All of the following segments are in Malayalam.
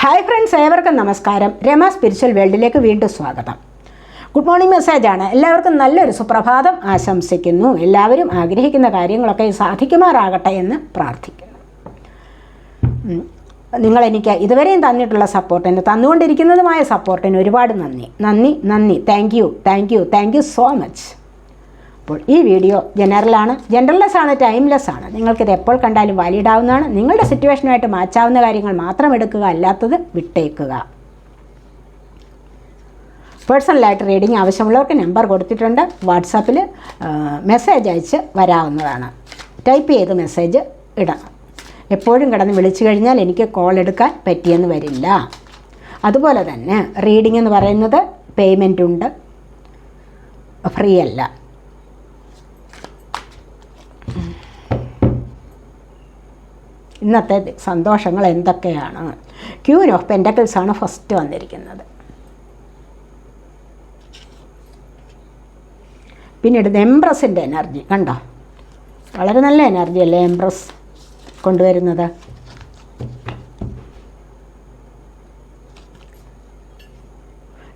ഹായ് ഫ്രണ്ട്സ്, ഏവർക്കും നമസ്കാരം. രമ സ്പിരിച്വൽ വേൾഡിലേക്ക് വീണ്ടും സ്വാഗതം. ഗുഡ് മോർണിംഗ് മെസ്സേജാണ്. എല്ലാവർക്കും നല്ലൊരു സുപ്രഭാതം ആശംസിക്കുന്നു. എല്ലാവരും ആഗ്രഹിക്കുന്ന കാര്യങ്ങളൊക്കെ സാധിക്കുമാറാകട്ടെ എന്ന് പ്രാർത്ഥിക്കുന്നു. നിങ്ങളെനിക്ക് ഇതുവരെയും തന്നിട്ടുള്ള സപ്പോർട്ടിന്, തന്നുകൊണ്ടിരിക്കുന്നതുമായ സപ്പോർട്ടിന് ഒരുപാട് നന്ദി. Thank you so much. അപ്പോൾ ഈ വീഡിയോ ജനറൽലെസ് ആണ്, ടൈംലെസ് ആണ്. നിങ്ങൾക്കിത് എപ്പോൾ കണ്ടാലും വാലിഡ് ആവുന്നതാണ്. നിങ്ങളുടെ സിറ്റുവേഷനുമായിട്ട് മാച്ചാവുന്ന കാര്യങ്ങൾ മാത്രം എടുക്കുക, അല്ലാത്തത് വിട്ടേക്കുക. പേഴ്സണലായിട്ട് റീഡിങ് ആവശ്യമുള്ളവർക്ക് നമ്പർ കൊടുത്തിട്ടുണ്ട്. വാട്സാപ്പിൽ മെസ്സേജ് അയച്ച് വരാവുന്നതാണ്. ടൈപ്പ് ചെയ്ത് മെസ്സേജ് ഇടണം. എപ്പോഴും കിടന്ന് വിളിച്ചു കഴിഞ്ഞാൽ എനിക്ക് കോൾ എടുക്കാൻ പറ്റിയെന്ന് വരില്ല. അതുപോലെ തന്നെ റീഡിംഗ് എന്ന് പറയുന്നത് പേയ്മെൻ്റ് ഉണ്ട്, ഫ്രീ അല്ല. ഇന്നത്തെ സന്തോഷങ്ങൾ എന്തൊക്കെയാണ്? ക്യൂൻ ഓഫ് പെൻറ്റക്കിൾസ് ആണ് ഫസ്റ്റ് വന്നിരിക്കുന്നത്. പിന്നീട് എംപ്രസിൻ്റെ എനർജി കണ്ടോ, വളരെ നല്ല എനർജി അല്ലേ എംപ്രസ് കൊണ്ടുവരുന്നത്.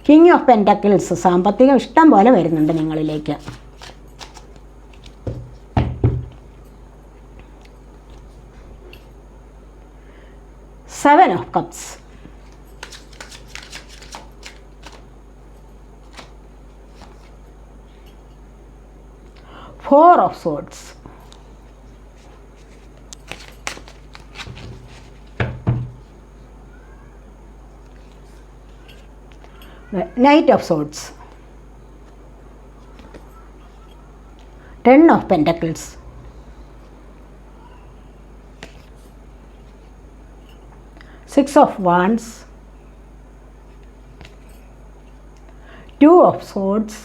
കിങ് ഓഫ് പെൻറ്റക്കിൾസ്, സാമ്പത്തികം ഇഷ്ടം പോലെ വരുന്നുണ്ട് നിങ്ങളിലേക്ക്. Seven of cups, four of swords, knight of swords, ten of pentacles, six of wands, two of swords,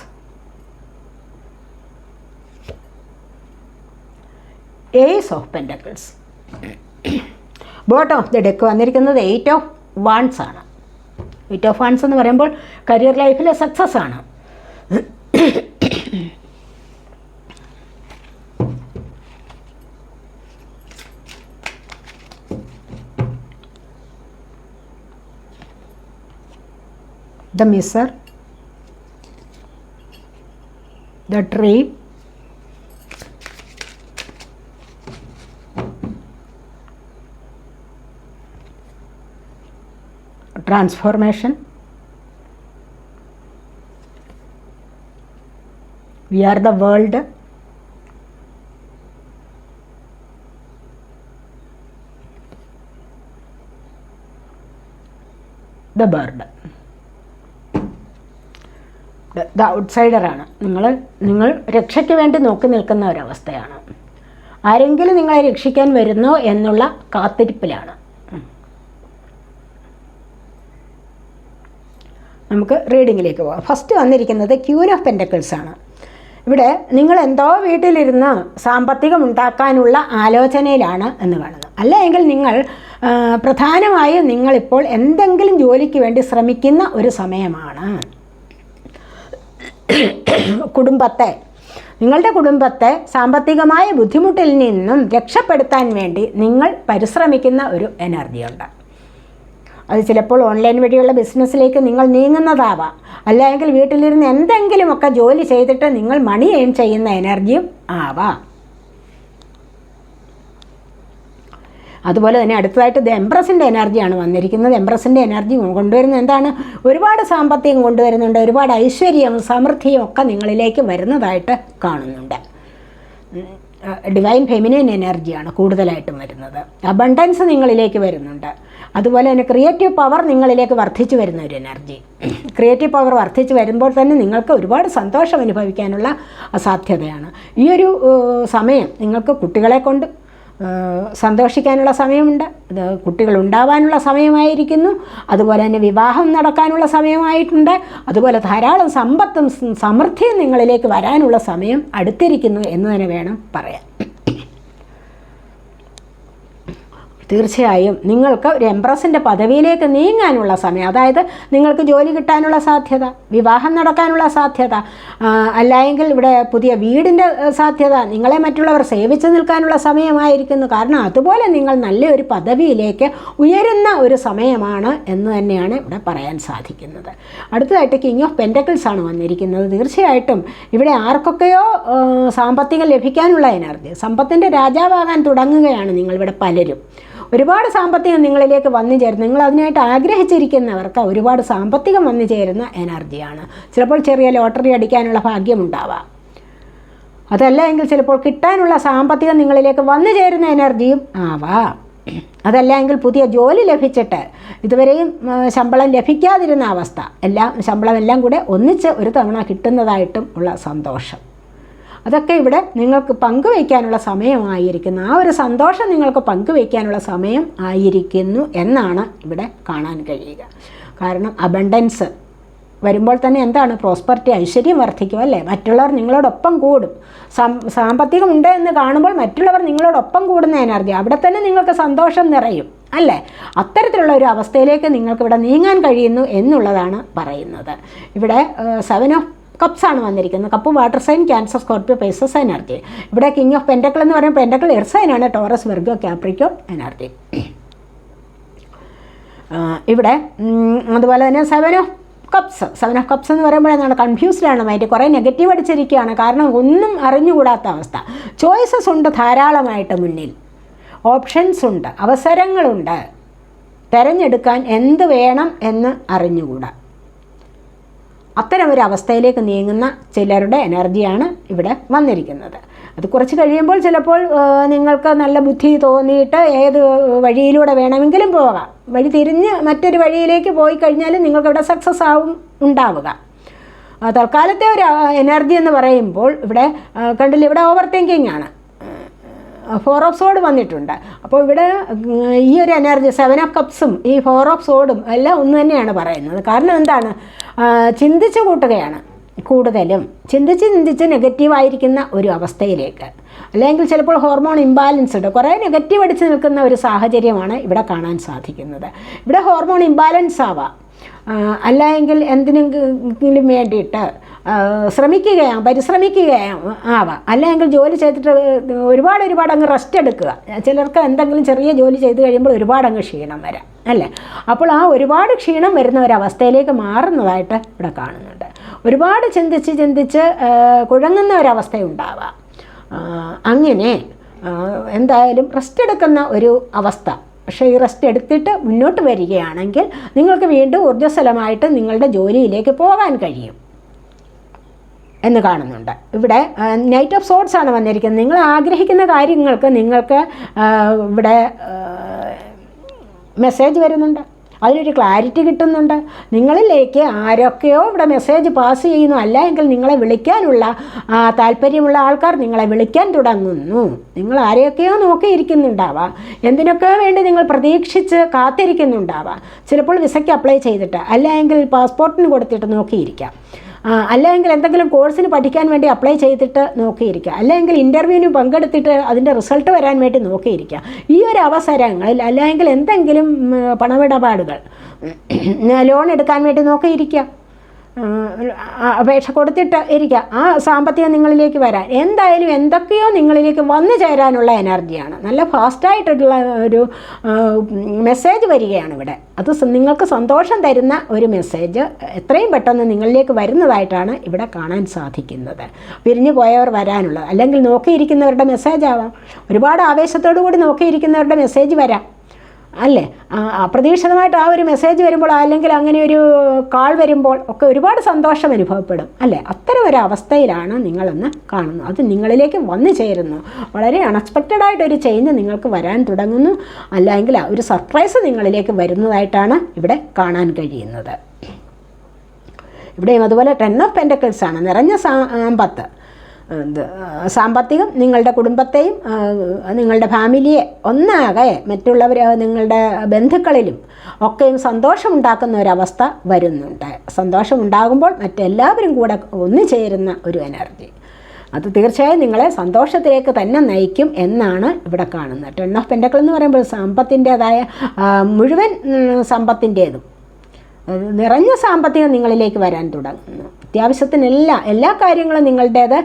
ace of pentacles. Bottom of the deck വന്നിരിക്കുന്നത് എയ്റ്റ് ഓഫ് വാൻഡ്സ് ആണ്. എയ്റ്റ് ഓഫ് വാൻഡ്സ് എന്ന് പറയുമ്പോൾ കരിയർ ലൈഫിലെ സക്സസ് ആണ്. The Miser, the Tree, Transformation, We Are the World, the Bird. The ഔട്ട്സൈഡറാണ്. നിങ്ങൾ രക്ഷയ്ക്ക് വേണ്ടി നോക്കി നിൽക്കുന്ന ഒരവസ്ഥയാണ്. ആരെങ്കിലും നിങ്ങളെ രക്ഷിക്കാൻ വരുന്നോ എന്നുള്ള കാത്തിരിപ്പിലാണ്. നമുക്ക് റീഡിങ്ങിലേക്ക് പോകാം. ഫസ്റ്റ് വന്നിരിക്കുന്നത് ക്യൂൻ ഓഫ് പെൻറ്റക്കിൾസ് ആണ്. ഇവിടെ നിങ്ങൾ എന്തോ വീട്ടിലിരുന്ന് സാമ്പത്തികം ഉണ്ടാക്കാനുള്ള ആലോചനയിലാണ് എന്ന് കാണുന്നത്. അല്ലെങ്കിൽ നിങ്ങൾ പ്രധാനമായും നിങ്ങളിപ്പോൾ എന്തെങ്കിലും ജോലിക്ക് വേണ്ടി ശ്രമിക്കുന്ന ഒരു സമയമാണ്. നിങ്ങളുടെ കുടുംബത്തെ സാമ്പത്തികമായ ബുദ്ധിമുട്ടിൽ നിന്നും രക്ഷപ്പെടുത്താൻ വേണ്ടി നിങ്ങൾ പരിശ്രമിക്കുന്ന ഒരു എനർജിയുണ്ട്. അത് ചിലപ്പോൾ ഓൺലൈൻ വഴിയുള്ള ബിസിനസ്സിലേക്ക് നിങ്ങൾ നീങ്ങുന്നതാവാം, അല്ലെങ്കിൽ വീട്ടിലിരുന്ന് എന്തെങ്കിലുമൊക്കെ ജോലി ചെയ്തിട്ട് നിങ്ങൾ മണി ഏൺ ചെയ്യുന്ന എനർജിയും ആവാം. അതുപോലെ തന്നെ അടുത്തതായിട്ട് എംപ്രസിൻ്റെ എനർജിയാണ് വന്നിരിക്കുന്നത്. എംപ്രസിൻ്റെ എനർജി കൊണ്ടുവരുന്നത് എന്താണ്? ഒരുപാട് സാമ്പത്തികം കൊണ്ടുവരുന്നുണ്ട്, ഒരുപാട് ഐശ്വര്യവും സമൃദ്ധിയും ഒക്കെ നിങ്ങളിലേക്ക് വരുന്നതായിട്ട് കാണുന്നുണ്ട്. ഡിവൈൻ ഫെമിനൈൻ എനർജിയാണ് കൂടുതലായിട്ടും വരുന്നത്. അബണ്ടൻസ് നിങ്ങളിലേക്ക് വരുന്നുണ്ട്. അതുപോലെ തന്നെ ക്രിയേറ്റീവ് പവർ നിങ്ങളിലേക്ക് വർദ്ധിച്ചു വരുന്ന ഒരു എനർജി. ക്രിയേറ്റീവ് പവർ വർദ്ധിച്ചു വരുമ്പോൾ തന്നെ നിങ്ങൾക്ക് ഒരുപാട് സന്തോഷം അനുഭവിക്കാനുള്ള സാധ്യതയാണ്. ഈ ഒരു സമയം നിങ്ങൾക്ക് കുട്ടികളെ കൊണ്ട് സന്തോഷിക്കാനുള്ള സമയമുണ്ട്. അത് കുട്ടികൾ ഉണ്ടാവാനുള്ള സമയമായിരിക്കുന്നു. അതുപോലെ തന്നെ വിവാഹം നടക്കാനുള്ള സമയമായിട്ടുണ്ട്. അതുപോലെ ധാരാളം സമ്പത്തും സമൃദ്ധിയും നിങ്ങളിലേക്ക് വരാനുള്ള സമയം അടുത്തിരിക്കുന്നു എന്ന് തന്നെ വേണം പറയാൻ. തീർച്ചയായും നിങ്ങൾക്ക് ഒരു എംപ്രസിൻ്റെ പദവിയിലേക്ക് നീങ്ങാനുള്ള സമയം, അതായത് നിങ്ങൾക്ക് ജോലി കിട്ടാനുള്ള സാധ്യത, വിവാഹം നടക്കാനുള്ള സാധ്യത, അല്ലെങ്കിൽ ഇവിടെ പുതിയ വീടിൻ്റെ സാധ്യത, നിങ്ങളെ മറ്റുള്ളവർ സേവിച്ച് നിൽക്കാനുള്ള സമയമായിരിക്കുന്നു. കാരണം അതുപോലെ നിങ്ങൾ നല്ലൊരു പദവിയിലേക്ക് ഉയരുന്ന ഒരു സമയമാണ് എന്ന് തന്നെയാണ് ഇവിടെ പറയാൻ സാധിക്കുന്നത്. അടുത്തതായിട്ട് കിങ് ഓഫ് പെൻറ്റക്കിൾസ് ആണ് വന്നിരിക്കുന്നത്. തീർച്ചയായിട്ടും ഇവിടെ ആർക്കൊക്കെയോ സാമ്പത്തികം ലഭിക്കാനുള്ള എനർജി, സമ്പത്തിൻ്റെ രാജാവാകാൻ തുടങ്ങുകയാണ് നിങ്ങളിവിടെ പലരും. ഒരുപാട് സാമ്പത്തികം നിങ്ങളിലേക്ക് വന്നു ചേരുന്നു. നിങ്ങൾ അതിനായിട്ട് ആഗ്രഹിച്ചിരിക്കുന്നവർക്ക് ഒരുപാട് സാമ്പത്തികം വന്നു ചേരുന്ന എനർജിയാണ്. ചിലപ്പോൾ ചെറിയ ലോട്ടറി അടിക്കാനുള്ള ഭാഗ്യമുണ്ടാവാം. അതല്ല എങ്കിൽ ചിലപ്പോൾ കിട്ടാനുള്ള സാമ്പത്തികം നിങ്ങളിലേക്ക് വന്നു ചേരുന്ന എനർജിയും ആവാം. അതല്ല എങ്കിൽ പുതിയ ജോലി ലഭിച്ചിട്ട് ഇതുവരെയും ശമ്പളം ലഭിക്കാതിരുന്ന അവസ്ഥ, ശമ്പളം കൂടെ ഒന്നിച്ച് ഒരു തവണ കിട്ടുന്നതായിട്ടും ഉള്ള സന്തോഷം, അതൊക്കെ ഇവിടെ നിങ്ങൾക്ക് പങ്കുവയ്ക്കാനുള്ള സമയമായിരിക്കുന്നു. ആ ഒരു സന്തോഷം നിങ്ങൾക്ക് പങ്കുവയ്ക്കാനുള്ള സമയം ആയിരിക്കുന്നു എന്നാണ് ഇവിടെ കാണാൻ കഴിയുക. കാരണം അബണ്ടൻസ് വരുമ്പോൾ തന്നെ എന്താണ്, പ്രോസ്പെറിറ്റി, ഐശ്വര്യം വർദ്ധിക്കും അല്ലേ. മറ്റുള്ളവർ നിങ്ങളോടൊപ്പം കൂടും. സാമ്പത്തികമുണ്ട് എന്ന് കാണുമ്പോൾ മറ്റുള്ളവർ നിങ്ങളോടൊപ്പം കൂടുന്ന എനർജി, അവിടെ തന്നെ നിങ്ങൾക്ക് സന്തോഷം നിറയും അല്ലേ. അത്തരത്തിലുള്ള ഒരു അവസ്ഥയിലേക്ക് നിങ്ങൾക്കിവിടെ നീങ്ങാൻ കഴിയുന്നു എന്നുള്ളതാണ് പറയുന്നത്. ഇവിടെ 7 ഓഫ് കപ്സ് ആണ് വന്നിരിക്കുന്നത്. Cup water sign, cancer, Scorpio, Pisces energy. ഇവിടെ കിങ് ഓഫ് പെൻറ്റക്കിൾ എന്ന് പറയുമ്പോൾ പെൻറ്റക്കിൾ എർത്ത് സൈനാണ്, ടോറസ്, വെർഗോ, കാപ്രിക്കോൺ എനർജി. ഇവിടെ അതുപോലെ തന്നെ 7 ഓഫ് കപ്സ് എന്ന് പറയുമ്പോൾ എന്താണ്, കൺഫ്യൂസ്ഡ് ആണ് മൈൻഡ്, കുറേ നെഗറ്റീവ് അടിച്ചിരിക്കുകയാണ്. കാരണം ഒന്നും അറിഞ്ഞുകൂടാത്ത അവസ്ഥ. ചോയ്സസ് ഉണ്ട് ധാരാളമായിട്ട് മുന്നിൽ, ഓപ്ഷൻസ് ഉണ്ട്, അവസരങ്ങളുണ്ട്, തിരഞ്ഞെടുക്കാൻ എന്ത് വേണം എന്ന് അറിഞ്ഞുകൂടാ. അത്തരം ഒരു അവസ്ഥയിലേക്ക് നീങ്ങുന്ന ചിലരുടെ എനർജിയാണ് ഇവിടെ വന്നിരിക്കുന്നത്. അത് കുറച്ച് കഴിയുമ്പോൾ ചിലപ്പോൾ നിങ്ങൾക്ക് നല്ല ബുദ്ധി തോന്നിയിട്ട് ഏത് വഴിയിലൂടെ വേണമെങ്കിലും പോകാം. വഴി തിരിഞ്ഞ് മറ്റൊരു വഴിയിലേക്ക് പോയി കഴിഞ്ഞാൽ നിങ്ങൾക്കിവിടെ സക്സസ് ഉണ്ടാവുക. തൽക്കാലത്തെ ഒരു എനർജി എന്ന് പറയുമ്പോൾ ഇവിടെ കണ്ടില്ല, ഇവിടെ ഓവർ തിങ്കിങ് ആണ്. 4 ഓഫ് സോഡ് വന്നിട്ടുണ്ട്. അപ്പോൾ ഇവിടെ ഈ ഒരു എനർജി 7 ഓഫ് കപ്സും ഈ 4 ഓഫ് സോഡും എല്ലാം ഒന്ന് തന്നെയാണ് പറയുന്നത്. കാരണം എന്താണ്, ചിന്തിച്ച് കൂട്ടുകയാണ് കൂടുതലും, ചിന്തിച്ച് നെഗറ്റീവായിരിക്കുന്ന ഒരു അവസ്ഥയിലേക്ക്, അല്ലെങ്കിൽ ചിലപ്പോൾ ഹോർമോൺ ഇംബാലൻസ്ഡ്, കുറേ നെഗറ്റീവ് അടിച്ച് നിൽക്കുന്ന ഒരു സാഹചര്യമാണ് ഇവിടെ കാണാൻ സാധിക്കുന്നത്. ഇവിടെ ഹോർമോൺ ഇംബാലൻസ് ആവാം, അല്ല എങ്കിൽ എന്തിനെങ്കിലും വേണ്ടിയിട്ട് പരിശ്രമിക്കുകയാവാം, അല്ലെങ്കിൽ ജോലി ചെയ്തിട്ട് ഒരുപാട് അങ്ങ് റെസ്റ്റ് എടുക്കുക. ചിലർക്ക് എന്തെങ്കിലും ചെറിയ ജോലി ചെയ്ത് കഴിയുമ്പോൾ ഒരുപാട് അങ്ങ് ക്ഷീണം വരാം അല്ലേ. അപ്പോൾ ആ ഒരുപാട് ക്ഷീണം വരുന്ന ഒരവസ്ഥയിലേക്ക് മാറുന്നതായിട്ട് ഇവിടെ കാണുന്നുണ്ട്. ഒരുപാട് ചിന്തിച്ച് കുഴങ്ങുന്ന ഒരവസ്ഥയുണ്ടാവാം. അങ്ങനെ എന്തായാലും റെസ്റ്റ് എടുക്കുന്ന ഒരു അവസ്ഥ. പക്ഷേ ഈ റെസ്റ്റ് എടുത്തിട്ട് മുന്നോട്ട് വരികയാണെങ്കിൽ നിങ്ങൾക്ക് വീണ്ടും ഊർജ്ജസ്വലമായിട്ട് നിങ്ങളുടെ ജോലിയിലേക്ക് പോകാൻ കഴിയും എന്ന് കാണുന്നുണ്ട്. ഇവിടെ നൈറ്റ് ഓഫ് സോർട്സ് ആണ് വന്നിരിക്കുന്നത്. നിങ്ങൾ ആഗ്രഹിക്കുന്ന കാര്യങ്ങൾക്ക് നിങ്ങൾക്ക് ഇവിടെ മെസ്സേജ് വരുന്നുണ്ട്, അതിനൊരു ക്ലാരിറ്റി കിട്ടുന്നുണ്ട്. നിങ്ങളിലേക്ക് ആരൊക്കെയോ ഇവിടെ മെസ്സേജ് പാസ് ചെയ്യുന്നു, അല്ല എങ്കിൽ നിങ്ങളെ വിളിക്കാനുള്ള താല്പര്യമുള്ള ആൾക്കാർ നിങ്ങളെ വിളിക്കാൻ തുടങ്ങുന്നു. നിങ്ങൾ ആരെയൊക്കെയോ നോക്കിയിരിക്കുന്നുണ്ടാവാം, എന്തിനൊക്കെയോ വേണ്ടി നിങ്ങൾ പ്രതീക്ഷിച്ച് കാത്തിരിക്കുന്നുണ്ടാവാം. ചിലപ്പോൾ വിസയ്ക്ക് അപ്ലൈ ചെയ്തിട്ട്, അല്ല എങ്കിൽ പാസ്പോർട്ടിന് കൊടുത്തിട്ട് നോക്കിയിരിക്കാം, അല്ലെങ്കിൽ എന്തെങ്കിലും കോഴ്സിന് പഠിക്കാൻ വേണ്ടി അപ്ലൈ ചെയ്തിട്ട് നോക്കിയിരിക്കുക, അല്ലെങ്കിൽ ഇൻ്റർവ്യൂവിന് പങ്കെടുത്തിട്ട് അതിൻ്റെ റിസൾട്ട് വരാൻ വേണ്ടി നോക്കിയിരിക്കുക. ഈ ഒരു അവസരങ്ങളിൽ അല്ലെങ്കിൽ എന്തെങ്കിലും പണമിടപാടുകൾ, ലോൺ എടുക്കാൻ വേണ്ടി നോക്കിയിരിക്കുക, അപേക്ഷ കൊടുത്തിട്ട് ഇരിക്കുക, ആ സാമ്പത്തികം നിങ്ങളിലേക്ക് വരാൻ എന്തായാലും എന്തൊക്കെയോ നിങ്ങളിലേക്ക് വന്നു ചേരാനുള്ള എനർജിയാണ്. നല്ല ഫാസ്റ്റായിട്ടുള്ള ഒരു മെസ്സേജ് വരികയാണ് ഇവിടെ. അത് നിങ്ങൾക്ക് സന്തോഷം തരുന്ന ഒരു മെസ്സേജ് എത്രയും പെട്ടെന്ന് നിങ്ങളിലേക്ക് വരുന്നതായിട്ടാണ് ഇവിടെ കാണാൻ സാധിക്കുന്നത്. പിരിഞ്ഞു പോയവർ വരാനുള്ളത്, അല്ലെങ്കിൽ നോക്കിയിരിക്കുന്നവരുടെ മെസ്സേജ് ആവാം. ഒരുപാട് ആവേശത്തോടു കൂടി നോക്കിയിരിക്കുന്നവരുടെ മെസ്സേജ് വരാം അല്ലേ. അപ്രതീക്ഷിതമായിട്ട് ആ ഒരു മെസ്സേജ് വരുമ്പോൾ, അല്ലെങ്കിൽ അങ്ങനെ ഒരു കാൾ വരുമ്പോൾ ഒക്കെ ഒരുപാട് സന്തോഷം അനുഭവപ്പെടും അല്ലേ. അത്തരം ഒരു അവസ്ഥയിലാണ് നിങ്ങളെന്ന് കാണുന്നു. അത് നിങ്ങളിലേക്ക് വന്നു ചേരുന്നു. വളരെ അൺഎക്സ്പെക്റ്റഡ് ആയിട്ടൊരു ചേഞ്ച് നിങ്ങൾക്ക് വരാൻ തുടങ്ങുന്നു, അല്ലെങ്കിൽ ഒരു സർപ്രൈസ് നിങ്ങളിലേക്ക് വരുന്നതായിട്ടാണ് ഇവിടെ കാണാൻ കഴിയുന്നത്. ഇവിടെയും അതുപോലെ 10 ഓഫ് പെൻറ്റക്കിൾസ് ആണ്, നിറഞ്ഞ സമ്പത്ത്. സാമ്പത്തികം നിങ്ങളുടെ കുടുംബത്തെയും നിങ്ങളുടെ ഫാമിലിയെ ഒന്നാകെ മറ്റുള്ളവർ നിങ്ങളുടെ ബന്ധുക്കളിലും ഒക്കെയും സന്തോഷമുണ്ടാക്കുന്ന ഒരവസ്ഥ വരുന്നുണ്ട്. സന്തോഷമുണ്ടാകുമ്പോൾ മറ്റെല്ലാവരും കൂടെ ഒന്നു ചേരുന്ന ഒരു എനർജി. അത് തീർച്ചയായും നിങ്ങളെ സന്തോഷത്തിലേക്ക് തന്നെ നയിക്കും എന്നാണ് ഇവിടെ കാണുന്നത്. 10 ഓഫ് പെൻറ്റക്കിൾ എന്ന് പറയുമ്പോൾ സമ്പത്തിൻ്റേതായ മുഴുവൻ സമ്പത്തിൻ്റേതും നിറഞ്ഞ സാമ്പത്തികം നിങ്ങളിലേക്ക് വരാൻ തുടങ്ങുന്നു. അത്യാവശ്യത്തിന് എല്ലാ കാര്യങ്ങളും നിങ്ങളുടേത്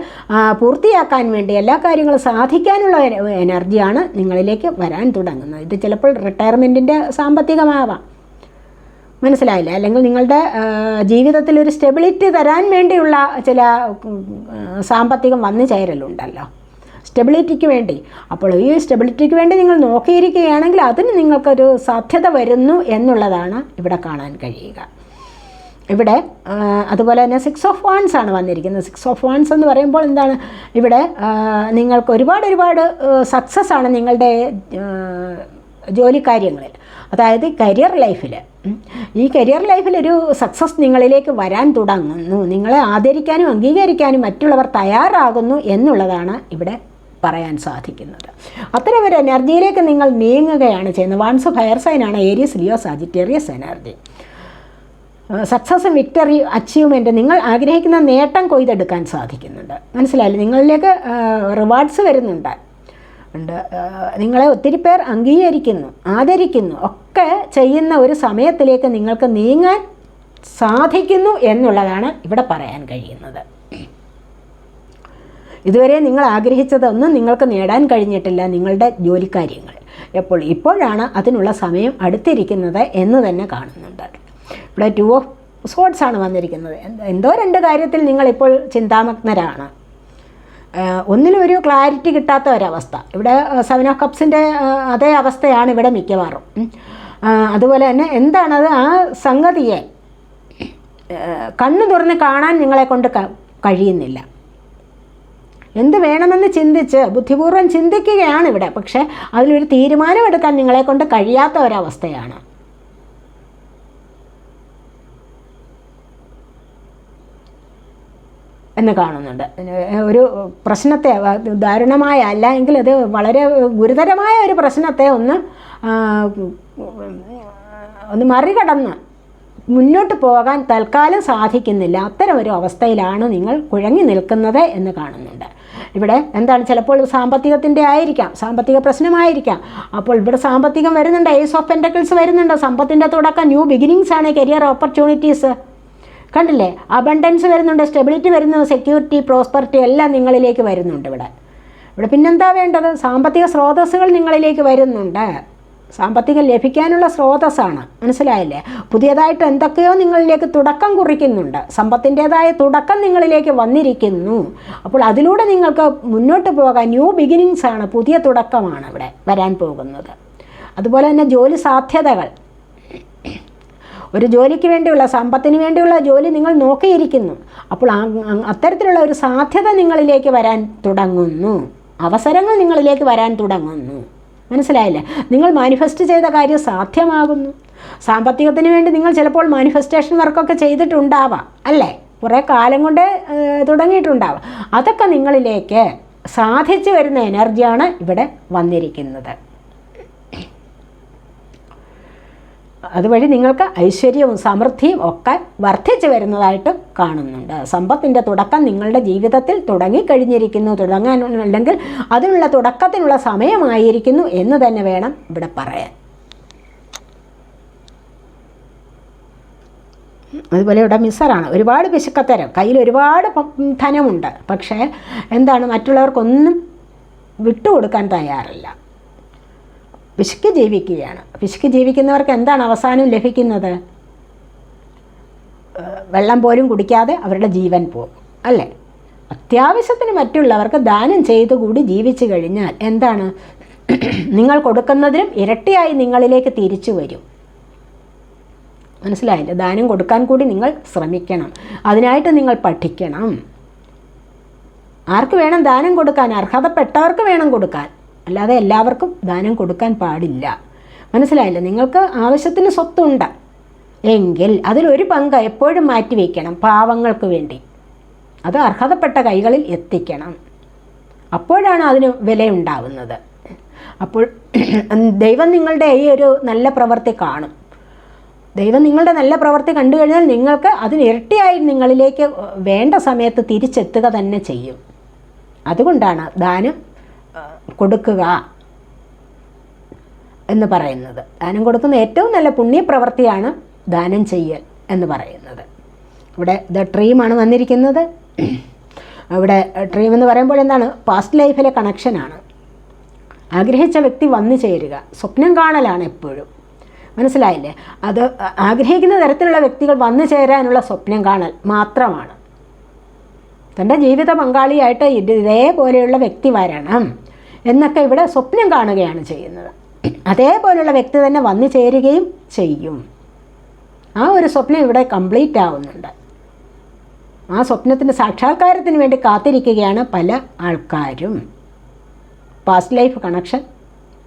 പൂർത്തിയാക്കാൻ വേണ്ടി എല്ലാ കാര്യങ്ങളും സാധിക്കാനുള്ള എനർജിയാണ് നിങ്ങളിലേക്ക് വരാൻ തുടങ്ങുന്നത്. ഇത് ചിലപ്പോൾ റിട്ടയർമെൻറ്റിൻ്റെ സാമ്പത്തികമാവാം, മനസ്സിലായില്ല, അല്ലെങ്കിൽ നിങ്ങളുടെ ജീവിതത്തിൽ ഒരു സ്റ്റെബിലിറ്റി തരാൻ വേണ്ടിയുള്ള ചില സാമ്പത്തികം വന്നു ചേരലുണ്ടല്ലോ, സ്റ്റെബിലിറ്റിക്ക് വേണ്ടി. അപ്പോൾ ഈ സ്റ്റെബിലിറ്റിക്ക് വേണ്ടി നിങ്ങൾ നോക്കിയിരിക്കുകയാണെങ്കിൽ അതിന് നിങ്ങൾക്കൊരു സാധ്യത വരുന്നു എന്നുള്ളതാണ് ഇവിടെ കാണാൻ കഴിയുക. ഇവിടെ അതുപോലെ തന്നെ 6 ഓഫ് വാൻസ് ആണ് വന്നിരിക്കുന്നത്. 6 ഓഫ് വാൻസ് എന്ന് പറയുമ്പോൾ എന്താണ്, ഇവിടെ നിങ്ങൾക്ക് ഒരുപാട് സക്സസ് ആണ് നിങ്ങളുടെ ജോലിക്കാര്യങ്ങളിൽ, അതായത് കരിയർ ലൈഫിൽ. ഈ കരിയർ ലൈഫിലൊരു സക്സസ് നിങ്ങളിലേക്ക് വരാൻ തുടങ്ങുന്നു. നിങ്ങളെ ആദരിക്കാനും അംഗീകരിക്കാനും മറ്റുള്ളവർ തയ്യാറാകുന്നു എന്നുള്ളതാണ് ഇവിടെ പറയാൻ സാധിക്കുന്നത്. അത്തരം ഒരു എനർജിയിലേക്ക് നിങ്ങൾ നീങ്ങുകയാണ് ചെയ്യുന്നത്. വാൻസ് ഫയർ സൈനാണ് ഏരിയസ്, ലിയോ, സാജിറ്റേറിയസ് എനർജി. സക്സസും വിക്ടറി അച്ചീവ്മെൻറ്റ്, നിങ്ങൾ ആഗ്രഹിക്കുന്ന നേട്ടം കൊയ്തെടുക്കാൻ സാധിക്കുന്നുണ്ട്. മനസ്സിലായില്ലേ? നിങ്ങളിലേക്ക് റിവാർഡ്സ് വരുന്നുണ്ട്. നിങ്ങളെ ഒത്തിരി പേർ അംഗീകരിക്കുന്നു, ആദരിക്കുന്നു ഒക്കെ ചെയ്യുന്ന ഒരു സമയത്തിലേക്ക് നിങ്ങൾക്ക് നീങ്ങാൻ സാധിക്കുന്നു എന്നുള്ളതാണ് ഇവിടെ പറയാൻ കഴിയുന്നത്. ഇതുവരെ നിങ്ങൾ ആഗ്രഹിച്ചതൊന്നും നിങ്ങൾക്ക് നേടാൻ കഴിഞ്ഞിട്ടില്ല നിങ്ങളുടെ ജോലിക്കാര്യങ്ങൾ. ഇപ്പോഴാണ് അതിനുള്ള സമയം അടുത്തിരിക്കുന്നത് എന്ന് തന്നെ കാണുന്നുണ്ട്. ഇവിടെ 2 ഓഫ് സോഡ്സ് ആണ് വന്നിരിക്കുന്നത്. എന്തോ 2 കാര്യത്തിൽ നിങ്ങളിപ്പോൾ ചിന്താമഗ്നരാണ്. ഒന്നിലും ഒരു ക്ലാരിറ്റി കിട്ടാത്ത ഒരവസ്ഥ. ഇവിടെ 7 ഓഫ് കപ്സിൻ്റെ അതേ അവസ്ഥയാണ് ഇവിടെ മിക്കവാറും. അതുപോലെ തന്നെ എന്താണത്, ആ സംഗതിയെ കണ്ണു തുറന്ന് കാണാൻ നിങ്ങളെ കൊണ്ട് കഴിയുന്നില്ല. എന്ത് വേണമെന്ന് ചിന്തിച്ച് ബുദ്ധിപൂർവ്വം ചിന്തിക്കുകയാണ് ഇവിടെ, പക്ഷേ അതിലൊരു തീരുമാനമെടുക്കാൻ നിങ്ങളെ കൊണ്ട് കഴിയാത്ത ഒരവസ്ഥയാണ്. എന്ന് കാണുന്നുണ്ട്. ഒരു പ്രശ്നത്തെ ദാരുണമായ അല്ല എങ്കിൽ അത് വളരെ ഗുരുതരമായ ഒരു പ്രശ്നത്തെ ഒന്ന് മറികടന്ന് മുന്നോട്ട് പോകാൻ തൽക്കാലം സാധിക്കുന്നില്ല. അത്തരം ഒരു അവസ്ഥയിലാണ് നിങ്ങൾ കുഴങ്ങി നിൽക്കുന്നത് എന്ന് കാണുന്നുണ്ട്. ഇവിടെ എന്താണ്, ചിലപ്പോൾ സാമ്പത്തികത്തിൻ്റെ ആയിരിക്കാം, സാമ്പത്തിക പ്രശ്നമായിരിക്കാം. അപ്പോൾ ഇവിടെ സാമ്പത്തികം വരുന്നുണ്ട്, ഏസ് ഓഫ് പെൻറ്റക്കിൾസ് വരുന്നുണ്ട്. സമ്പത്തിൻ്റെ തുടക്കം, ന്യൂ ബിഗിനിങ്സ് ആണ്, കരിയർ ഓപ്പർച്യൂണിറ്റീസ് കണ്ടില്ലേ, അബണ്ടൻസ് വരുന്നുണ്ട്, സ്റ്റെബിലിറ്റി വരുന്നു, സെക്യൂരിറ്റി, പ്രോസ്പെറിറ്റി എല്ലാം നിങ്ങളിലേക്ക് വരുന്നുണ്ട്. ഇവിടെ പിന്നെന്താ വേണ്ടത്, സാമ്പത്തിക സ്രോതസ്സുകൾ നിങ്ങളിലേക്ക് വരുന്നുണ്ട്. സാമ്പത്തികം ലഭിക്കാനുള്ള സ്രോതസ്സാണ്, മനസ്സിലായില്ലേ? പുതിയതായിട്ട് എന്തൊക്കെയോ നിങ്ങളിലേക്ക് തുടക്കം കുറിക്കുന്നുണ്ട്, സമ്പത്തിൻ്റേതായ തുടക്കം നിങ്ങളിലേക്ക് വന്നിരിക്കുന്നു. അപ്പോൾ അതിലൂടെ നിങ്ങൾക്ക് മുന്നോട്ട് പോകാൻ ന്യൂ ബിഗിനിങ്സ് ആണ്, പുതിയ തുടക്കമാണ് ഇവിടെ വരാൻ പോകുന്നത്. അതുപോലെ തന്നെ ജോലി സാധ്യതകൾ, ഒരു ജോലിക്ക് വേണ്ടിയുള്ള, സമ്പത്തിന് വേണ്ടിയുള്ള ജോലി നിങ്ങൾ നോക്കിയിരിക്കുന്നു. അപ്പോൾ അത്തരത്തിലുള്ള ഒരു സാധ്യത നിങ്ങളിലേക്ക് വരാൻ തുടങ്ങുന്നു, അവസരങ്ങൾ നിങ്ങളിലേക്ക് വരാൻ തുടങ്ങുന്നു. മനസ്സിലായില്ലേ? നിങ്ങൾ മാനിഫെസ്റ്റ് ചെയ്ത കാര്യം സാധ്യമാകുന്നു. സാമ്പത്തികത്തിന് വേണ്ടി നിങ്ങൾ ചിലപ്പോൾ മാനിഫെസ്റ്റേഷൻ വർക്കൊക്കെ ചെയ്തിട്ടുണ്ടാവാം, അല്ലേ? കുറേ കാലം കൊണ്ട് തുടങ്ങിയിട്ടുണ്ടാവാം. അതൊക്കെ നിങ്ങളിലേക്ക് സാധിച്ചു വരുന്ന എനർജിയാണ് ഇവിടെ വന്നിരിക്കുന്നത്. അതുവഴി നിങ്ങൾക്ക് ഐശ്വര്യവും സമൃദ്ധിയും ഒക്കെ വർദ്ധിച്ചു വരുന്നതായിട്ട് കാണുന്നുണ്ട്. സമ്പത്തിൻ്റെ തുടക്കം നിങ്ങളുടെ ജീവിതത്തിൽ തുടങ്ങിക്കഴിഞ്ഞിരിക്കുന്നു, അല്ലെങ്കിൽ അതിനുള്ള തുടക്കത്തിനുള്ള സമയമായിരിക്കുന്നു എന്ന് തന്നെ വേണം ഇവിടെ പറയാൻ. അതുപോലെ ഇവിടെ മിസ്സറാണ്, ഒരുപാട് പിശുക്കത്തരം, കയ്യിൽ ഒരുപാട് ധനമുണ്ട്, പക്ഷേ എന്താണ്, മറ്റുള്ളവർക്കൊന്നും വിട്ടുകൊടുക്കാൻ തയ്യാറില്ല. പിശുക്ക് ജീവിക്കുകയാണ്. പിശുക്ക് ജീവിക്കുന്നവർക്ക് എന്താണ് അവസാനം ലഭിക്കുന്നത്? വെള്ളം പോലും കുടിക്കാതെ അവരുടെ ജീവൻ പോകും, അല്ലേ? അത്യാവശ്യത്തിന് മറ്റുള്ളവർക്ക് ദാനം ചെയ്തുകൂടി ജീവിച്ചു കഴിഞ്ഞാൽ എന്താണ്, നിങ്ങൾ കൊടുക്കുന്നതിനും ഇരട്ടിയായി നിങ്ങളിലേക്ക് തിരിച്ചു വരും. മനസ്സിലായില്ലേ? ദാനം കൊടുക്കാൻ കൂടി നിങ്ങൾ ശ്രമിക്കണം, അതിനായിട്ട് നിങ്ങൾ പഠിക്കണം. ആർക്ക് വേണം ദാനം കൊടുക്കാൻ? അർഹതപ്പെട്ടവർക്ക് വേണം കൊടുക്കാൻ, അല്ലാതെ എല്ലാവർക്കും ദാനം കൊടുക്കാൻ പാടില്ല. മനസ്സിലായില്ല? നിങ്ങൾക്ക് ആവശ്യത്തിന് സ്വത്തുണ്ട് എങ്കിൽ അതിലൊരു പങ്ക് എപ്പോഴും മാറ്റിവെക്കണം പാവങ്ങൾക്ക് വേണ്ടി. അത് അർഹതപ്പെട്ട കൈകളിൽ എത്തിക്കണം. അപ്പോഴാണ് അതിന് വിലയുണ്ടാവുന്നത്. അപ്പോൾ ദൈവം നിങ്ങളുടെ ഈ ഒരു നല്ല പ്രവൃത്തി കാണും. ദൈവം നിങ്ങളുടെ നല്ല പ്രവൃത്തി കണ്ടു കഴിഞ്ഞാൽ നിങ്ങൾക്ക് അതിന് ഇരട്ടിയായി നിങ്ങളിലേക്ക് വേണ്ട സമയത്ത് തിരിച്ചെത്തുക തന്നെ ചെയ്യും. അതുകൊണ്ടാണ് ദാനം കൊടുക്കുക എന്ന് പറയുന്നത്. ദാനം കൊടുക്കുന്ന ഏറ്റവും നല്ല പുണ്യപ്രവൃത്തിയാണ് ദാനം ചെയ്യൽ എന്ന് പറയുന്നത്. ഇവിടെ ദ ഡ്രീമാണ് വന്നിരിക്കുന്നത്. ഇവിടെ ഡ്രീം എന്ന് പറയുമ്പോൾ എന്താണ്? പാസ്റ്റ് ലൈഫിലെ കണക്ഷനാണ്. ആഗ്രഹിച്ച വ്യക്തി വന്നു ചേരുക, സ്വപ്നം കാണലാണ് എപ്പോഴും. മനസ്സിലായില്ലേ? അത് ആഗ്രഹിക്കുന്ന തരത്തിലുള്ള വ്യക്തികൾ വന്നു ചേരാനുള്ള സ്വപ്നം കാണൽ മാത്രമാണ്. തൻ്റെ ജീവിത പങ്കാളിയായിട്ട് ഇതേപോലെയുള്ള വ്യക്തി വരണം എന്നൊക്കെ ഇവിടെ സ്വപ്നം കാണുകയാണ് ചെയ്യുന്നത്. അതേപോലെയുള്ള വ്യക്തി തന്നെ വന്നു ചേരുകയും ചെയ്യും. ആ ഒരു സ്വപ്നം ഇവിടെ കംപ്ലീറ്റ് ആവുന്നുണ്ട്. ആ സ്വപ്നത്തിൻ്റെ സാക്ഷാത്കാരത്തിന് വേണ്ടി കാത്തിരിക്കുകയാണ് പല ആൾക്കാരും. പാസ്റ്റ് ലൈഫ് കണക്ഷൻ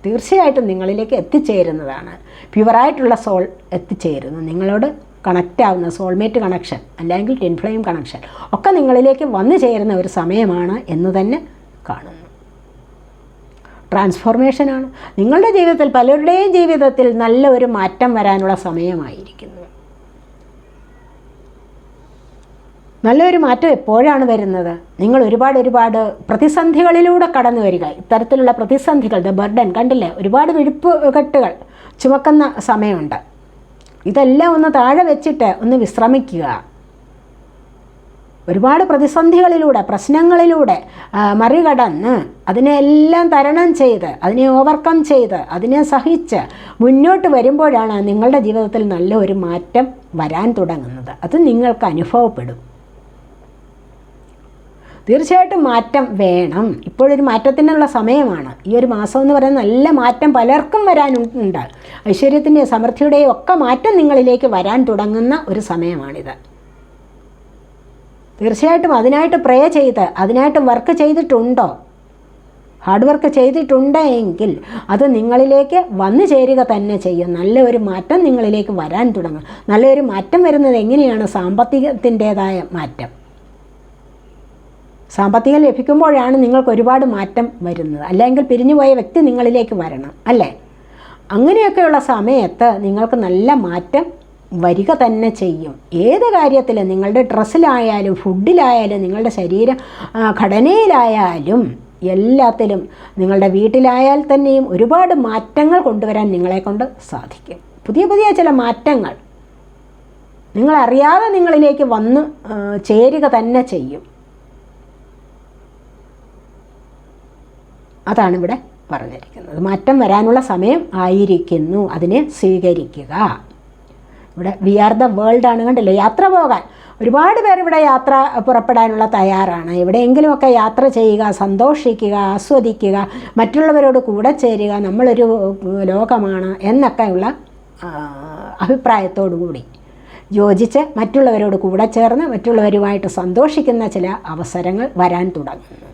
തീർച്ചയായിട്ടും നിങ്ങളിലേക്ക് എത്തിച്ചേരുന്നതാണ്. പ്യുവറായിട്ടുള്ള സോൾ എത്തിച്ചേരുന്നു, നിങ്ങളോട് കണക്റ്റ് ആവുന്ന സോൾമേറ്റ് കണക്ഷൻ അല്ലെങ്കിൽ ട്വിൻ ഫ്ലെയിം കണക്ഷൻ ഒക്കെ നിങ്ങളിലേക്ക് വന്നു ചേരുന്ന ഒരു സമയമാണ് എന്ന് തന്നെ കാണുന്നു. ട്രാൻസ്ഫോർമേഷനാണ് നിങ്ങളുടെ ജീവിതത്തിൽ, പലരുടെയും ജീവിതത്തിൽ നല്ല ഒരു മാറ്റം വരാനുള്ള സമയമായിരിക്കുന്നു. നല്ലൊരു മാറ്റം എപ്പോഴാണ് വരുന്നത്? നിങ്ങൾ ഒരുപാട് പ്രതിസന്ധികളിലൂടെ കടന്നു വരിക. ഇത്തരത്തിലുള്ള പ്രതിസന്ധികൾ, ദ ബർഡൻ കണ്ടില്ലേ, ഒരുപാട് വിഴുപ്പുകെട്ടുകൾ ചുമക്കുന്ന സമയമുണ്ട്. ഇതെല്ലാം ഒന്ന് താഴെ വെച്ചിട്ട് ഒന്ന് വിശ്രമിക്കുക. ഒരുപാട് പ്രതിസന്ധികളിലൂടെ, പ്രശ്നങ്ങളിലൂടെ മറികടന്ന് അതിനെല്ലാം തരണം ചെയ്ത്, അതിനെ ഓവർകം ചെയ്ത്, അതിനെ സഹിച്ച് മുന്നോട്ട് വരുമ്പോഴാണ് നിങ്ങളുടെ ജീവിതത്തിൽ നല്ല ഒരു മാറ്റം വരാൻ തുടങ്ങുന്നത്. അത് നിങ്ങൾക്ക് അനുഭവപ്പെടും. തീർച്ചയായിട്ടും മാറ്റം വേണം. ഇപ്പോഴൊരു മാറ്റത്തിനുള്ള സമയമാണ്. ഈ ഒരു മാസം എന്ന് പറയുന്നത് നല്ല മാറ്റം പലർക്കും വരാനുണ്ട്. ഐശ്വര്യത്തിൻ്റെയും സമൃദ്ധിയുടെയും ഒക്കെ മാറ്റം നിങ്ങളിലേക്ക് വരാൻ തുടങ്ങുന്ന ഒരു സമയമാണിത്. തീർച്ചയായിട്ടും അതിനായിട്ട് പ്രേ ചെയ്ത്, അതിനായിട്ട് വർക്ക് ചെയ്തിട്ടുണ്ടോ, ഹാർഡ് വർക്ക് ചെയ്തിട്ടുണ്ടെങ്കിൽ അത് നിങ്ങളിലേക്ക് വന്നു ചേരുക തന്നെ ചെയ്യും. നല്ലൊരു മാറ്റം നിങ്ങളിലേക്ക് വരാൻ തുടങ്ങും. നല്ലൊരു മാറ്റം വരുന്നത് എങ്ങനെയാണ്? സാമ്പത്തികത്തിൻ്റേതായ മാറ്റം. സാമ്പത്തികം ലഭിക്കുമ്പോഴാണ് നിങ്ങൾക്ക് ഒരുപാട് മാറ്റം വരുന്നത്. അല്ലെങ്കിൽ പിരിഞ്ഞുപോയ വ്യക്തി നിങ്ങളിലേക്ക് വരണം, അല്ലേ? അങ്ങനെയൊക്കെയുള്ള സമയത്ത് നിങ്ങൾക്ക് നല്ല മാറ്റം വരിക തന്നെ ചെയ്യും. ഏത് കാര്യത്തിലും, നിങ്ങളുടെ ഡ്രസ്സിലായാലും ഫുഡിലായാലും നിങ്ങളുടെ ശരീര ഘടനയിലായാലും എല്ലാത്തിലും, നിങ്ങളുടെ വീട്ടിലായാൽ തന്നെയും ഒരുപാട് മാറ്റങ്ങൾ കൊണ്ടുവരാൻ നിങ്ങളെക്കൊണ്ട് സാധിക്കും. പുതിയ ചില മാറ്റങ്ങൾ നിങ്ങളറിയാതെ നിങ്ങളിലേക്ക് വന്ന് ചേരുക തന്നെ ചെയ്യും. അതാണ് ഇവിടെ പറഞ്ഞിരിക്കുന്നത്. മാറ്റം വരാനുള്ള സമയം ആയിരിക്കുന്നു, അതിനെ സ്വീകരിക്കുക. ഇവിടെ വി ആർ ദ വേൾഡാണ്, കണ്ടില്ലേ? യാത്ര പോകാൻ ഒരുപാട് പേർ ഇവിടെ യാത്ര പുറപ്പെടാനുള്ള തയ്യാറാണ്. എവിടെയെങ്കിലുമൊക്കെ യാത്ര ചെയ്യുക, സന്തോഷിക്കുക, ആസ്വദിക്കുക, മറ്റുള്ളവരോട് കൂടെ ചേരുക, നമ്മളൊരു ലോകമാണ് എന്നൊക്കെയുള്ള അഭിപ്രായത്തോടു കൂടി യോജിച്ച് മറ്റുള്ളവരോട് കൂടെ ചേർന്ന് മറ്റുള്ളവരുമായിട്ട് സന്തോഷിക്കുന്ന ചില അവസരങ്ങൾ വരാൻ തുടങ്ങുന്നു.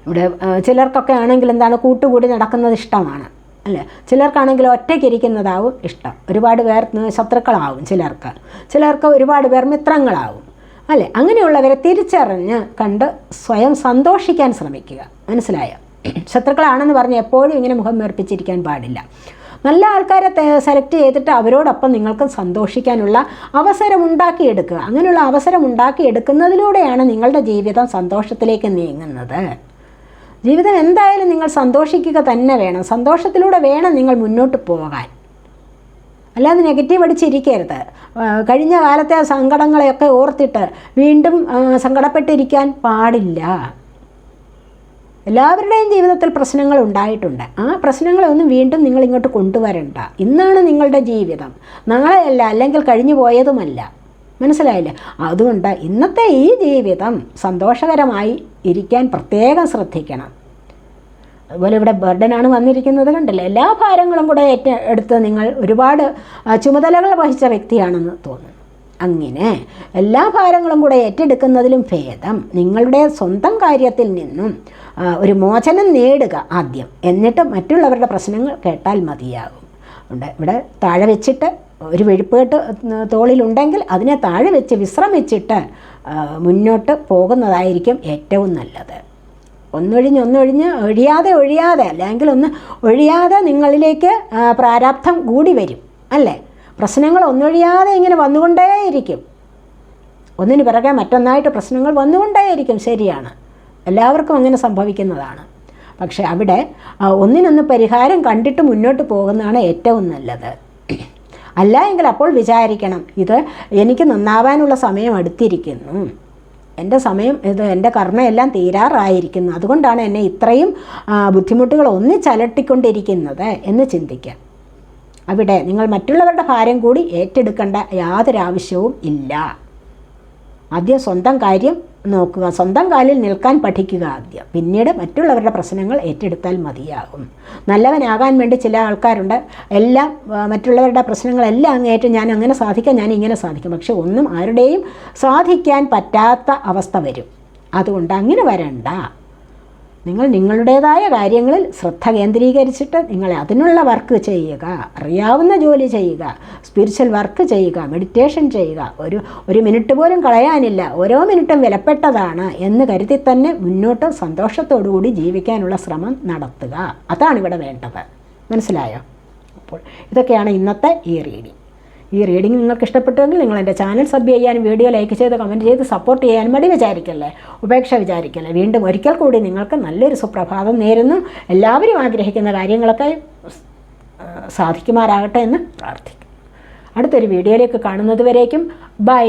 ഇവിടെ ചിലർക്കൊക്കെ ആണെങ്കിൽ എന്താണ്, കൂട്ടുകൂടി നടക്കുന്നത് ഇഷ്ടമാണ്, അല്ലേ? ചിലർക്കാണെങ്കിൽ ഒറ്റയ്ക്കിരിക്കുന്നതാവും ഇഷ്ടം. ഒരുപാട് പേർ ശത്രുക്കളാവും ചിലർക്ക് ഒരുപാട് പേർ മിത്രങ്ങളാവും, അല്ലേ? അങ്ങനെയുള്ളവരെ തിരിച്ചറിഞ്ഞ് കണ്ട് സ്വയം സന്തോഷിക്കാൻ ശ്രമിക്കുക. മനസ്സിലായോ? ശത്രുക്കളാണെന്ന് പറഞ്ഞ് എപ്പോഴും ഇങ്ങനെ മുഖം വീർപ്പിച്ചിരിക്കാൻ പാടില്ല. നല്ല ആൾക്കാരെ സെലക്ട് ചെയ്തിട്ട് അവരോടൊപ്പം നിങ്ങൾക്ക് സന്തോഷിക്കാനുള്ള അവസരം ഉണ്ടാക്കിയെടുക്കുക. അങ്ങനെയുള്ള അവസരം ഉണ്ടാക്കിയെടുക്കുന്നതിലൂടെയാണ് നിങ്ങളുടെ ജീവിതം സന്തോഷത്തിലേക്ക് നീങ്ങുന്നത്. ജീവിതം എന്തായാലും നിങ്ങൾ സന്തോഷിക്കുക തന്നെ വേണം. സന്തോഷത്തിലൂടെ വേണം നിങ്ങൾ മുന്നോട്ട് പോകാൻ. അല്ലാതെ നെഗറ്റീവ് അടിച്ചിരിക്കരുത്. കഴിഞ്ഞ കാലത്തെ സങ്കടങ്ങളെയൊക്കെ ഓർത്തിട്ട് വീണ്ടും സങ്കടപ്പെട്ടിരിക്കാൻ പാടില്ല. എല്ലാവരുടെയും ജീവിതത്തിൽ പ്രശ്നങ്ങൾ ഉണ്ടായിട്ടുണ്ട്. ആ പ്രശ്നങ്ങളൊന്നും വീണ്ടും നിങ്ങളിങ്ങോട്ട് കൊണ്ടുവരണ്ട. ഇന്നാണ് നിങ്ങളുടെ ജീവിതം, നാളെയല്ല, അല്ലെങ്കിൽ കഴിഞ്ഞു പോയതുമല്ല. മനസ്സിലായില്ലേ? അതുകൊണ്ട് ഇന്നത്തെ ഈ ജീവിതം സന്തോഷകരമായി ഇരിക്കാൻ പ്രത്യേകം ശ്രദ്ധിക്കണം. അതുപോലെ ഇവിടെ ബർഡനാണ് വന്നിരിക്കുന്നത്, കണ്ടില്ലേ? എല്ലാ ഭാരങ്ങളും കൂടെ ഏറ്റെടുത്ത് നിങ്ങൾ ഒരുപാട് ചുമതലകൾ വഹിച്ച വ്യക്തിയാണെന്ന് തോന്നുന്നു. അങ്ങനെ എല്ലാ ഭാരങ്ങളും കൂടെ ഏറ്റെടുക്കുന്നതിലും ഭേദം നിങ്ങളുടെ സ്വന്തം കാര്യത്തിൽ നിന്നും ഒരു മോചനം നേടുക ആദ്യം, എന്നിട്ട് മറ്റുള്ളവരുടെ പ്രശ്നങ്ങൾ കേട്ടാൽ മതിയാകും. ഇവിടെ താഴെ വെച്ചിട്ട് ഒരു വെഴുപ്പുകെട്ട് തോളിലുണ്ടെങ്കിൽ അതിനെ താഴെ വെച്ച് വിശ്രമിച്ചിട്ട് മുന്നോട്ട് പോകുന്നതായിരിക്കും ഏറ്റവും നല്ലത്. ഒഴിയാതെ അല്ലെങ്കിൽ ഒഴിയാതെ നിങ്ങളിലേക്ക് പ്രാരാബ്ധം കൂടി വരും, അല്ലേ? പ്രശ്നങ്ങൾ ഒന്നൊഴിയാതെ ഇങ്ങനെ വന്നുകൊണ്ടേയിരിക്കും. ഒന്നിന് പിറകെ മറ്റൊന്നായിട്ട് പ്രശ്നങ്ങൾ വന്നുകൊണ്ടേയിരിക്കും. ശരിയാണ്, എല്ലാവർക്കും അങ്ങനെ സംഭവിക്കുന്നതാണ്. പക്ഷേ അവിടെ ഒന്നിനൊന്ന് പരിഹാരം കണ്ടിട്ട് മുന്നോട്ട് പോകുന്നതാണ് ഏറ്റവും നല്ലത്. അല്ല എങ്കിൽ അപ്പോൾ വിചാരിക്കണം, ഇത് എനിക്ക് നന്നാവാനുള്ള സമയം അടുത്തിരിക്കുന്നു, എൻ്റെ സമയം എൻ്റെ കർമ്മയെല്ലാം തീരാറായിരിക്കുന്നു, അതുകൊണ്ടാണ് എന്നെ ഇത്രയും ബുദ്ധിമുട്ടുകൾ ഒന്നിച്ചലട്ടിക്കൊണ്ടിരിക്കുന്നത് എന്ന് ചിന്തിക്കാം. അവിടെ നിങ്ങൾ മറ്റുള്ളവരുടെ ഭാരം കൂടി ഏറ്റെടുക്കേണ്ട യാതൊരു ആവശ്യവും ഇല്ല. ആദ്യം സ്വന്തം കാര്യം നോക്കുക, സ്വന്തം കാലിൽ നിൽക്കാൻ പഠിക്കുക ആദ്യം, പിന്നീട് മറ്റുള്ളവരുടെ പ്രശ്നങ്ങൾ ഏറ്റെടുത്താൽ മതിയാകും. നല്ലവനാകാൻ വേണ്ടി ചില ആൾക്കാരുണ്ട്, എല്ലാം മറ്റുള്ളവരുടെ പ്രശ്നങ്ങളെല്ലാം അങ്ങേറ്റ് ഞാൻ അങ്ങനെ സാധിക്കാം, ഞാൻ ഇങ്ങനെ സാധിക്കും. പക്ഷെ ഒന്നും ആരുടെയും സാധിക്കാൻ പറ്റാത്ത അവസ്ഥ വരും. അതുകൊണ്ട് അങ്ങനെ വരണ്ട. നിങ്ങൾ നിങ്ങളുടേതായ കാര്യങ്ങളിൽ ശ്രദ്ധ കേന്ദ്രീകരിച്ചിട്ട് നിങ്ങൾ അതിനുള്ള വർക്ക് ചെയ്യുക, അറിയാവുന്ന ജോലി ചെയ്യുക, സ്പിരിച്വൽ വർക്ക് ചെയ്യുക, മെഡിറ്റേഷൻ ചെയ്യുക. ഒരു മിനിറ്റ് പോലും കളയാനില്ല, ഓരോ മിനിറ്റും വിലപ്പെട്ടതാണ് എന്ന് കരുതി തന്നെ മുന്നോട്ട് സന്തോഷത്തോടുകൂടി ജീവിക്കാനുള്ള ശ്രമം നടത്തുക. അതാണ് ഇവിടെ വേണ്ടത്. മനസ്സിലായോ? അപ്പോൾ ഇതൊക്കെയാണ് ഇന്നത്തെ ഈ റീഡിംഗ്. ഈ റീഡിംഗ് നിങ്ങൾക്ക് ഇഷ്ടപ്പെട്ടുവെങ്കിൽ നിങ്ങൾ എൻ്റെ ചാനൽ സബ് ചെയ്യാനും വീഡിയോ ലൈക്ക് ചെയ്ത് കമൻറ്റ് ചെയ്ത് സപ്പോർട്ട് ചെയ്യാനും മടി വിചാരിക്കല്ലേ, ഉപേക്ഷ വിചാരിക്കല്ലേ. വീണ്ടും ഒരിക്കൽ കൂടി നിങ്ങൾക്ക് നല്ലൊരു സുപ്രഭാതം നേരുന്നു. എല്ലാവരും ആഗ്രഹിക്കുന്ന കാര്യങ്ങളൊക്കെ സാധിക്കുമാറാകട്ടെ എന്ന് പ്രാർത്ഥിക്കും. അടുത്തൊരു വീഡിയോയിലേക്ക് കാണുന്നത് വരേക്കും ബൈ.